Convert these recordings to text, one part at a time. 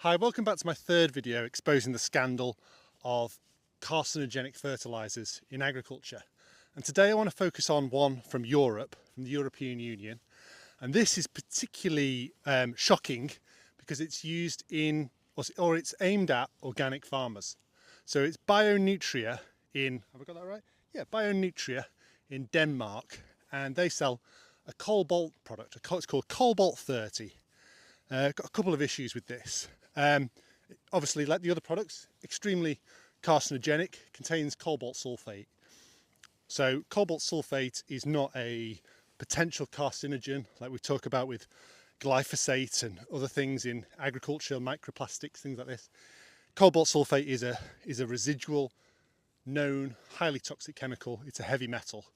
Hi, welcome back to my third video exposing the scandal of carcinogenic fertilizers in agriculture. And today I want to focus on one from Europe, from the European Union. And this is particularly shocking because it's used in, or it's aimed at organic farmers. So it's Bionutria in, have I got that right? Yeah, Bionutria in Denmark. And they sell a cobalt product, it's called Cobalt 30. Got a couple of issues with this. Obviously, like the other products, extremely carcinogenic, contains cobalt sulfate. So cobalt sulfate is not a potential carcinogen like we talk about with glyphosate and other things in agriculture, microplastics, things like this. Cobalt sulfate is a residual, known, highly toxic chemical. It's a heavy metal.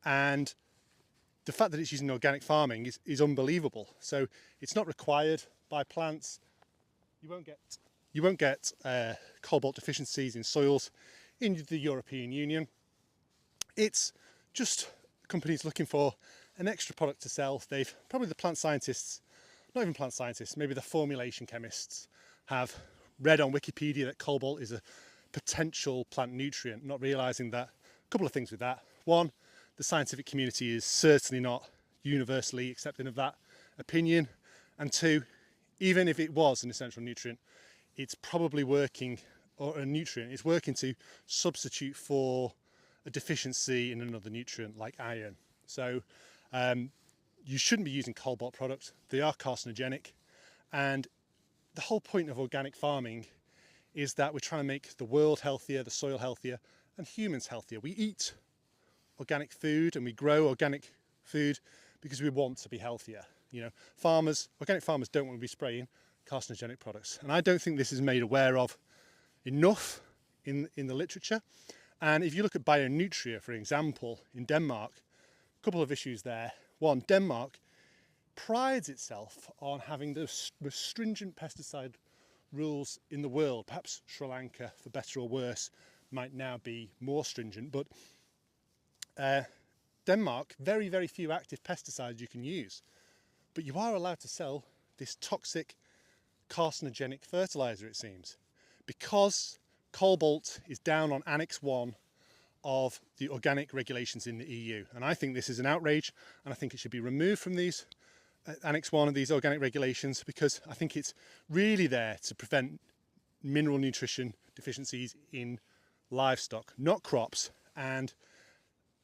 And the fact that it's used in organic farming is unbelievable. So it's not required by plants. You won't get cobalt deficiencies in soils in the European Union. It's just companies looking for an extra product to sell. They've probably the plant scientists, not even plant scientists, maybe the formulation chemists have read on Wikipedia that cobalt is a potential plant nutrient, not realizing that a couple of things with that. One, the scientific community is certainly not universally accepting of that opinion. And two, even if it was an essential nutrient, it's probably working, or a nutrient, it's working to substitute for a deficiency in another nutrient like iron. So you shouldn't be using cobalt products. They are carcinogenic. And the whole point of organic farming is that we're trying to make the world healthier, the soil healthier, and humans healthier. We eat organic food and we grow organic food because we want to be healthier. You know, organic farmers don't want to be spraying carcinogenic products. And I don't think this is made aware of enough in the literature. And if you look at Bionutria, for example, in Denmark, a couple of issues there. One, Denmark prides itself on having the most stringent pesticide rules in the world. Perhaps Sri Lanka, for better or worse, might now be more stringent. But Denmark, very, very few active pesticides you can use. But you are allowed to sell this toxic carcinogenic fertilizer, it seems, because cobalt is down on Annex 1 of the organic regulations in the EU. And I think this is an outrage, and I think it should be removed from these Annex 1 of these organic regulations, because I think it's really there to prevent mineral nutrition deficiencies in livestock, not crops. And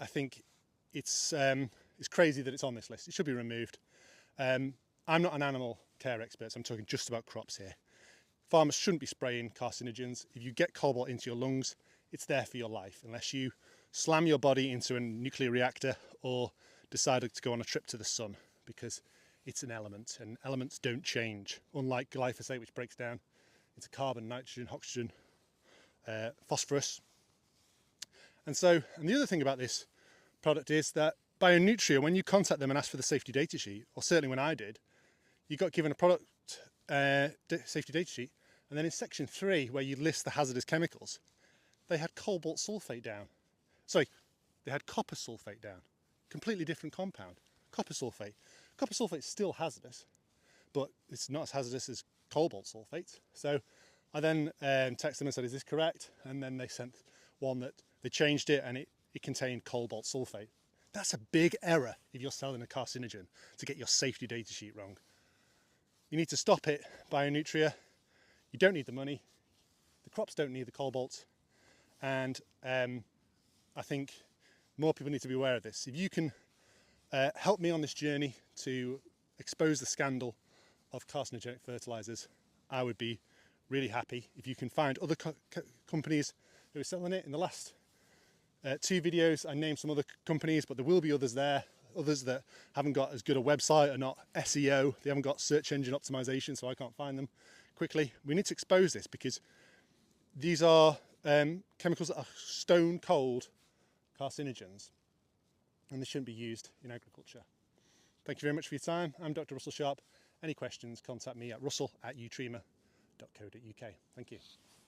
I think it's crazy that it's on this list. It should be removed. I'm not an animal care expert, so I'm talking just about crops here. Farmers shouldn't be spraying carcinogens. If you get cobalt into your lungs, it's there for your life, unless you slam your body into a nuclear reactor or decide to go on a trip to the sun, because it's an element, and elements don't change, unlike glyphosate, which breaks down into carbon, nitrogen, oxygen, phosphorus. And the other thing about this product is that Bionutria, when you contact them and ask for the safety data sheet, or certainly when I did, you got given a product safety data sheet, and then in section 3, where you list the hazardous chemicals, they had cobalt sulfate down. Sorry, they had copper sulfate down. Completely different compound. Copper sulfate. Copper sulfate is still hazardous, but it's not as hazardous as cobalt sulfate. So I then texted them and said, is this correct? And then they sent one that they changed it, and it contained cobalt sulfate. That's a big error if you're selling a carcinogen, to get your safety data sheet wrong. You need to stop it, Bionutria. You don't need the money. The crops don't need the cobalt. And I think more people need to be aware of this. If you can help me on this journey to expose the scandal of carcinogenic fertilizers, I would be really happy. If you can find other companies who are selling it. In the last 2 videos, I named some other companies, but there will be others there. Others that haven't got as good a website, are not SEO, they haven't got search engine optimization, so I can't find them quickly. We need to expose this, because these are chemicals that are stone cold carcinogens, and they shouldn't be used in agriculture. Thank you very much for your time. I'm Dr. Russell Sharp. Any questions, contact me at russell@utrema.co.uk. Thank you.